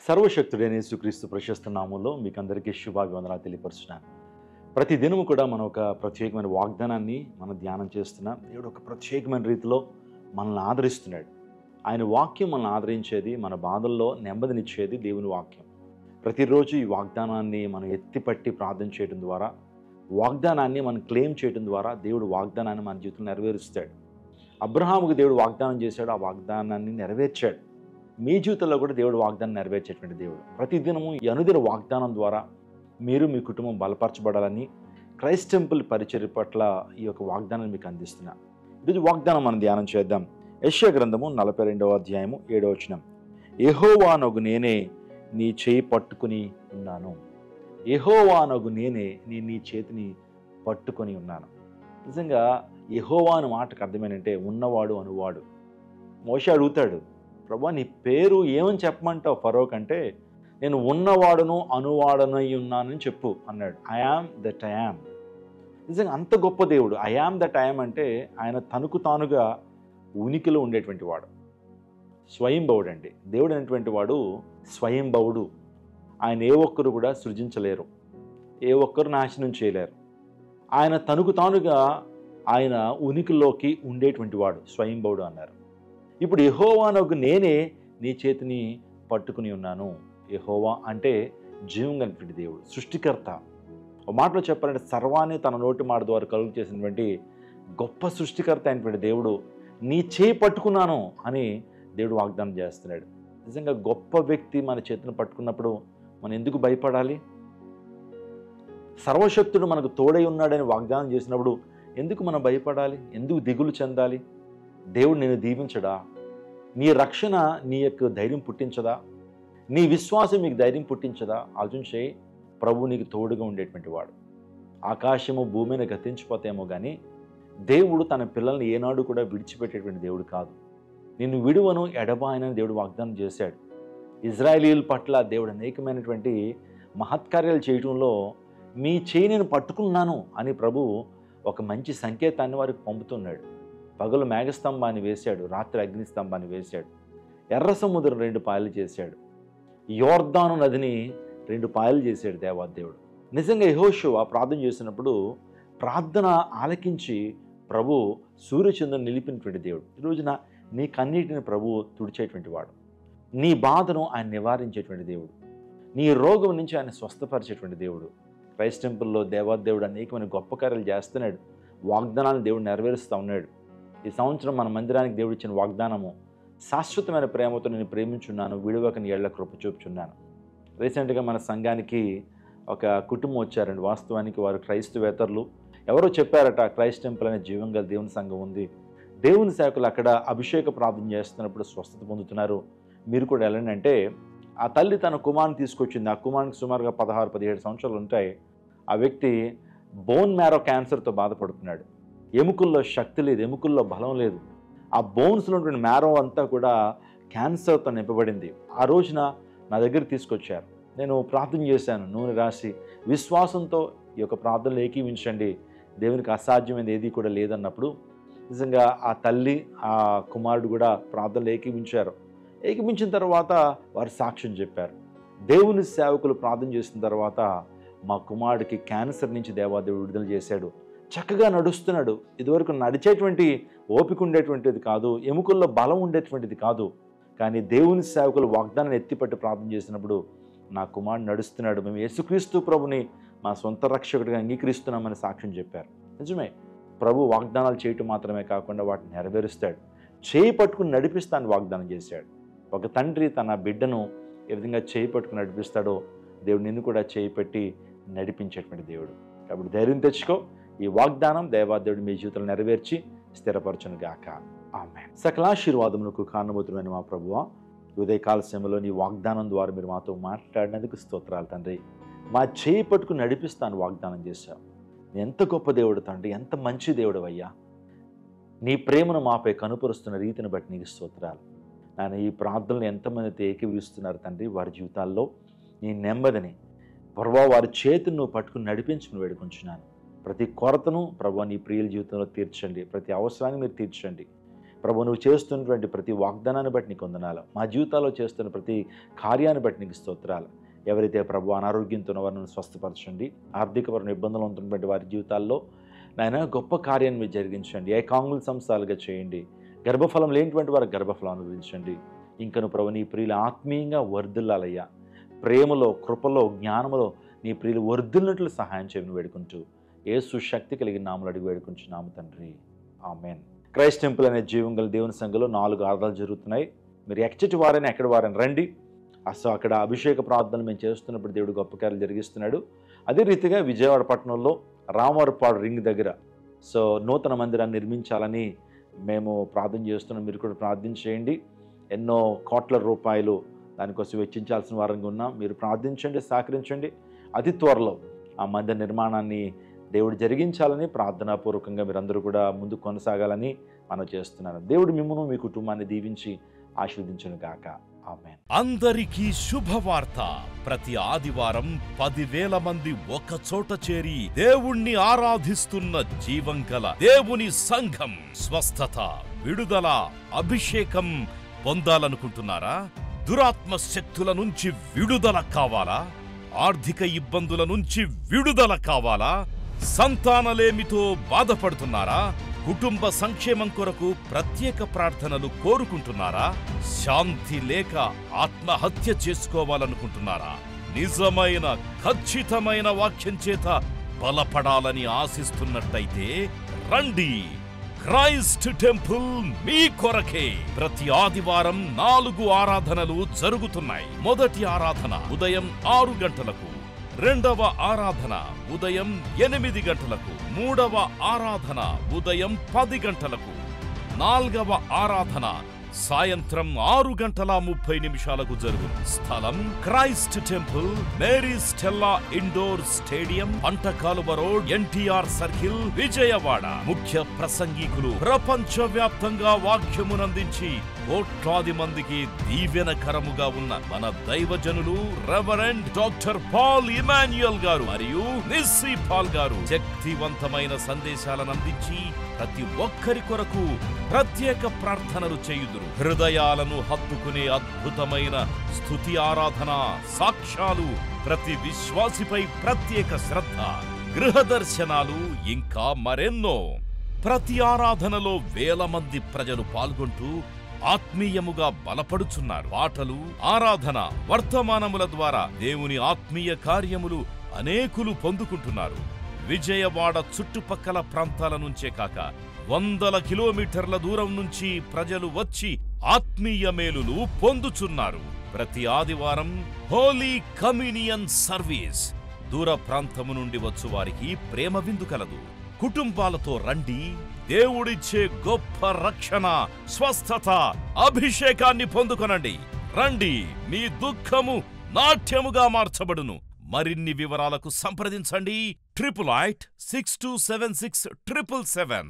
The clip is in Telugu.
సర్వశక్తుడైన యేసుక్రీస్తు ప్రశస్త నామంలో మీకు అందరికీ శుభాభివందనాలు తెలియపరుస్తున్నాను. ప్రతి దినము కూడా మనం ఒక ప్రత్యేకమైన వాగ్దానాన్ని మనం ధ్యానం చేస్తున్నాం. దేవుడు ఒక ప్రత్యేకమైన రీతిలో మనల్ని ఆదరిస్తున్నాడు. ఆయన వాక్యం మనల్ని ఆదరించేది, మన బాధల్లో నెమ్మదినిచ్చేది దేవుని వాక్యం. ప్రతిరోజు ఈ వాగ్దానాన్ని మనం ఎత్తిపట్టి ప్రార్థన చేయడం ద్వారా, వాగ్దానాన్ని మనం క్లెయిమ్ చేయడం ద్వారా దేవుడు వాగ్దానాన్ని మన జీవితంలో నెరవేరుస్తాడు. అబ్రహాముకు దేవుడు వాగ్దానం చేశాడు, ఆ వాగ్దానాన్ని నెరవేర్చాడు. మీ జీవితంలో కూడా దేవుడు వాగ్దానం నెరవేర్చేటువంటి దేవుడు. ప్రతిదినము ఈ అనుదిన వాగ్దానం ద్వారా మీరు మీ కుటుంబం బలపరచబడాలని క్రైస్ట్ టెంపుల్ పరిచర్య పట్ల ఈ యొక్క వాగ్దానాన్ని మీకు అందిస్తున్నా. ఈరోజు వాగ్దానం మనం ధ్యానం చేద్దాం. యెషయా గ్రంథము 42వ అధ్యాయము 7వ వచనం. యెహోవానగు నేనే నీ చేయి పట్టుకుని ఉన్నాను. యెహోవానగు నేనే నీ చేతిని పట్టుకొని ఉన్నాను. నిజంగా యెహోవా అనే మాటకు అర్థమేంటంటే ఉన్నవాడు అనువాడు. మోషే అడుగుతాడు, ప్రభా నీ పేరు ఏమని చెప్పమంటావు ఫరో కంటే, నేను ఉన్నవాడును అనువాడనై ఉన్నానని చెప్పు అన్నాడు. I am that I am. నిజంగా అంత గొప్ప దేవుడు. I am that I am అంటే ఆయన తనకు తానుగా ఉనికిలో ఉండేటువంటి వాడు. స్వయంభవుడు అండి. దేవుడు అనేటువంటి వాడు స్వయంభవుడు. ఆయన ఏ ఒక్కరు కూడా సృజించలేరు, ఏ ఒక్కరు నాశనం చేయలేరు. ఆయన తనకు తానుగా ఆయన ఉనికిలోకి ఉండేటువంటి వాడు స్వయంభవుడు అన్నారు. ఇప్పుడు యెహోవానగు నేనే నీ చేతిని పట్టుకుని ఉన్నాను. యెహోవా అంటే జీవం కలిగినటువంటి దేవుడు, సృష్టికర్త. ఒక మాటలో చెప్పాలంటే సర్వాన్ని తన నోటి మాట ద్వారా కలుగు చేసినటువంటి గొప్ప సృష్టికర్త అయినటువంటి దేవుడు నీ చేయి పట్టుకున్నాను అని దేవుడు వాగ్దానం చేస్తున్నాడు. నిజంగా గొప్ప వ్యక్తి మన చేతిని పట్టుకున్నప్పుడు మనం ఎందుకు భయపడాలి? సర్వశక్తుడు మనకు తోడై ఉన్నాడని వాగ్దానం చేసినప్పుడు ఎందుకు మనం భయపడాలి? ఎందుకు దిగులు చెందాలి? దేవుడు నేను దీవించడా? నీ రక్షణ నీ యొక్క ధైర్యం పుట్టించదా? నీ విశ్వాసం మీకు ధైర్యం పుట్టించదా? ఆలోచించే. ప్రభు నీకు తోడుగా ఉండేటువంటి వాడు. ఆకాశము భూమిని గతించిపోతేమో కానీ దేవుడు తన పిల్లల్ని ఏనాడు కూడా విడిచిపెట్టేటువంటి దేవుడు కాదు. నిన్ను విడువను ఎడబాయనని దేవుడు వాగ్దానం చేశాడు. ఇజ్రాయేలీయుల పట్ల దేవుడు అనేకమైనటువంటి మహత్కార్యాలు చేయడంలో మీ చేయి నేను పట్టుకున్నాను అని ప్రభు ఒక మంచి సంకేతాన్ని వారికి పంపుతున్నాడు. పగలు మేఘస్తంభాన్ని వేశాడు, రాత్రి అగ్నిస్తంభాన్ని వేశాడు. ఎర్ర సముద్రం 2 పాయలు చేశాడు. యోర్దాను నదిని 2 పాయలు చేశాడు దేవాదేవుడు. నిజంగా యెహోషువ ప్రార్థన చేసినప్పుడు ప్రార్థన ఆలకించి ప్రభు సూర్యచంద్రుని నిలిపినటువంటి దేవుడు. ఈ రోజున నీ కన్నీటిని ప్రభు తుడిచేటువంటి వాడు. నీ బాధను ఆయన నివారించేటువంటి దేవుడు. నీ రోగం నుంచి ఆయన స్వస్థపరిచేటువంటి దేవుడు. క్రైస్ట్ టెంపుల్లో దేవాదేవుడు అనేకమైన గొప్ప కార్యాలు చేస్తున్నాడు. వాగ్దానాలను దేవుడు నెరవేరుస్తూ ఉన్నాడు. ఈ సంవత్సరం మన మందిరానికి దేవుడు ఇచ్చిన వాగ్దానము, శాశ్వతమైన ప్రేమతో నేను ప్రేమించున్నాను, విడువక నీ ఏళ్ల కృప చూపుచున్నాను. రీసెంట్గా మన సంఘానికి ఒక కుటుంబం వచ్చారండి. వాస్తవానికి వారు క్రైస్తవేతరులు. ఎవరో చెప్పారట, క్రైస్ట్ టెంపుల్ అనే జీవం గల దేవుని సంఘం ఉంది, దేవుని సేవకులు అక్కడ అభిషేక ప్రార్థన చేస్తున్నప్పుడు స్వస్థత పొందుతున్నారు, మీరు కూడా వెళ్ళండి అంటే ఆ తల్లి తన కుమారుని తీసుకొచ్చింది. ఆ కుమారునికి సుమారుగా 16-17 సంవత్సరాలు ఉంటాయి. ఆ వ్యక్తి బోన్ మ్యారో క్యాన్సర్తో బాధపడుతున్నాడు. ఎముకల్లో శక్తి లేదు, ఎముకల్లో బలం లేదు. ఆ బోన్స్లో ఉన్నటువంటి మ్యారో అంతా కూడా క్యాన్సర్తో నింపబడింది. ఆ రోజున నా దగ్గర తీసుకొచ్చారు. నేను ప్రార్థన చేశాను, నూనె రాసి విశ్వాసంతో ఈ యొక్క ప్రార్థనలు ఏకీవించండి, దేవునికి అసాధ్యమైనది ఏది కూడా లేదన్నప్పుడు నిజంగా ఆ తల్లి ఆ కుమారుడు కూడా ప్రార్థనలు ఏకీవించారు. ఏకీవించిన తర్వాత వారు సాక్ష్యం చెప్పారు. దేవుని సేవకులు ప్రార్థన చేసిన తర్వాత మా కుమారుడికి క్యాన్సర్ నుంచి దేవాదేవుడు విడుదల చేశాడు, చక్కగా నడుస్తున్నాడు. ఇదివరకు నడిచేటువంటి ఓపిక ఉండేటువంటిది కాదు, ఎముకల్లో బలం ఉండేటువంటిది కాదు. కానీ దేవుని సేవకులు వాగ్దానాన్ని ఎత్తిపట్టి ప్రార్థన చేసినప్పుడు నా కుమారుడు నడుస్తున్నాడు, మేము యేసుక్రీస్తు ప్రభుని మా సొంత రక్షకుడిగా అంగీకరిస్తున్నామని సాక్ష్యం చెప్పారు. నిజమే, ప్రభు వాగ్దానాలు చేయటం మాత్రమే కాకుండా వాటిని నెరవేరుస్తాడు. చేయి పట్టుకుని నడిపిస్తానని వాగ్దానం చేశాడు. ఒక తండ్రి తన బిడ్డను ఏ విధంగా చేయి పట్టుకుని నడిపిస్తాడో దేవుడు నిన్ను కూడా చేయి పెట్టి నడిపించేటువంటి దేవుడు. కాబట్టి ధైర్యం తెచ్చుకో. ఈ వాగ్దానం దేవాదేవుడు మీ జీవితంలో నెరవేర్చి స్థిరపరచును గాక. ఆమేన్. సకలాశీర్వాదములకు కారణభూతుడైన మా ప్రభువా, ఉదయకాల సమయంలో నీ వాగ్దానం ద్వారా మీరు మాతో మాట్లాడినందుకు స్తోత్రాలు తండ్రి. మా చేయి పట్టుకుని నడిపిస్తాను వాగ్దానం చేశావు. ఎంత గొప్ప దేవుడు తండ్రి, ఎంత మంచి దేవుడు అయ్యా. నీ ప్రేమను మాపై కనుపరుస్తున్న రీతిని బట్టి నీకు స్తోత్రాలు. నాయన, ఈ ప్రార్థనలు ఎంతమంది ఏకీవిస్తున్నారు తండ్రి, వారి జీవితాల్లో నీ నెమ్మదిని ప్రభువా వారి చేతిని నువ్వు పట్టుకుని నడిపించుకుని వేడుకుంటున్నాను. ప్రతి కొరతను ప్రభువా నీ ప్రియుల జీవితంలో తీర్చండి. ప్రతి అవసరాన్ని మీరు తీర్చండి. ప్రభు నువ్వు చేస్తున్నటువంటి ప్రతి వాగ్దానాన్ని బట్టి నీకు వందనాలు. మా జీవితాల్లో చేస్తున్న ప్రతి కార్యాన్ని బట్టి నీకు స్తోత్రాలు. ఎవరైతే ప్రభు అనారోగ్యంతో ఉన్న వారిని స్వస్థపరచండి, ఆర్థికపరమైన ఇబ్బందులు ఉంటున్నటువంటి వారి జీవితాల్లో నాయన గొప్ప కార్యాన్ని మీరు జరిగించండి. ఏకాంగుల సంస్థలుగా చేయండి. గర్భఫలం లేనిటువంటి వారికి గర్భఫలం అనుభవించండి. ఇంకను ప్రభు నీ ప్రియులు ఆత్మీయంగా వర్ధిల్లాలయ్యా. ప్రేమలో, కృపలో, జ్ఞానములో నీ ప్రియులు వర్ధిల్లినట్లు సహాయం చేయమని వేడుకుంటూ యేసు శక్తి కలిగిన నామములో అడిగి వేడుకుంటున్నాము తండ్రి. ఆమెన్. క్రైస్ట్ టెంపుల్ అనే జీవం గల దేవుని సంఘంలో 4 ఆరాధనలు జరుగుతున్నాయి. మీరు ఎక్కడి వారైనా ఎక్కడి వారైనా రండి. అసలు అక్కడ అభిషేక ప్రార్థనలు మేము చేస్తున్నప్పుడు దేవుడు గొప్ప కార్యాలు జరిగిస్తున్నాడు. అదే రీతిగా విజయవాడ పట్టణంలో రామవరపాడు రింగ్ దగ్గర నూతన మందిరాన్ని నిర్మించాలని మేము ప్రార్థన చేస్తున్నాం. మీరు కూడా ప్రార్థన చేయండి. ఎన్నో కోట్ల రూపాయలు దానికోసం వెచ్చించాల్సిన వారంగా ఉన్నాం. మీరు ప్రార్థించండి, సహకరించండి. అతి త్వరలో ఆ మందిర నిర్మాణాన్ని దేవుడు జరిగించాలని ప్రార్థనాపూర్వకంగా మీరందరూ కూడా ముందుకు కొనసాగాలని మనం చేస్తున్నాను. దేవుడు మిమ్మల్ని, మీ కుటుంబాన్ని దీవించి ఆశీర్వదించును గాక. ఆమేన్. అందరికీ శుభవార్త. ప్రతి ఆదివారం 10,000 మంది ఒక చోట చేరి దేవుణ్ణి ఆరాధిస్తున్న జీవం గల దేవుని సంఘం. స్వస్థత, విడుదల, అభిషేకం పొందాలనుకుంటున్నారా? దురాత్మ శక్తుల నుంచి విడుదల కావాలా? ఆర్థిక ఇబ్బందుల నుంచి విడుదల కావాలా? సంతానలేమితో బాధపడుతున్నారా? కుటుంబ సంక్షేమం కొరకు ప్రత్యేక ప్రార్థనలు కోరుకుంటున్నారా? శాంతి లేక ఆత్మహత్య చేసుకోవాలనుకుంటున్నారా? నిజమైన ఖచ్చితమైన వాక్యం చేత బలపడాలని ఆశిస్తున్నట్టయితే రండి. క్రైస్ట్ టెంపుల్ మీ కొరకే. ప్రతి ఆదివారం 4 ఆరాధనలు జరుగుతున్నాయి. మొదటి ఆరాధన ఉదయం 6 గంటలకు, రెండవ ఆరాధన ఉదయం 8 గంటలకు, మూడవ ఆరాధన ఉదయం 10 గంటలకు, నాల్గవ ఆరాధన సాయంత్రం 6:30 జరుగును. స్థలం Christ temple, Mary Stella indoor stadium, Pantakaluva road, NTR circle, Vijayawada. ముఖ్య ప్రసంగికులు ప్రపంచవ్యాప్తంగా వాక్యమునందించి కోట్లాది మందికి దీవెనకరముగా ఉన్న మన దైవజనులు రెవరెండ్ డాక్టర్ పాల్ ఇమాన్యుయల్ గారు మరియు నిస్సీ పాల్ గారు శక్తివంతమైన సందేశాలను అందించి ప్రతి ఒక్కరి కొరకు ప్రత్యేక ప్రార్థనలు చేయుదురు. హృదయాలను హత్తుకునే అద్భుతమైన స్తుతి ఆరాధన సాక్ష్యాలు, ప్రతి విశ్వాసిపై ప్రత్యేక శ్రద్ధ, గృహ దర్శనాలు, ఇంకా మరెన్నో. ప్రతి ఆరాధనలో 1000 మంది ప్రజలు పాల్గొంటూ ఆత్మీయముగా బలపడుచున్నారు. పాటలు, ఆరాధన, వర్తమానముల ద్వారా దేవుని ఆత్మీయ కార్యములు అనేకులు పొందుకుంటున్నారు. విజయవాడ చుట్టుపక్కల ప్రాంతాల నుంచే కాక 100 కిలోమీటర్ల దూరం నుంచి ప్రజలు వచ్చి ఆత్మీయ మేలులు పొందుచున్నారు. ప్రతి ఆదివారం హోలీ కమ్యూనియన్ సర్వీస్. దూర ప్రాంతము నుండి వచ్చు వారికి ప్రేమ విందు కలదు. కుటుంబాలతో రండి. దేవుడిచ్చే గొప్ప రక్షణ, స్వస్థత, అభిషేకాన్ని పొందుకొనండి. రండి, మీ దుఃఖము నాట్యముగా మార్చబడును. మరిన్ని వివరాలకు సంప్రదించండి 88 6276 777.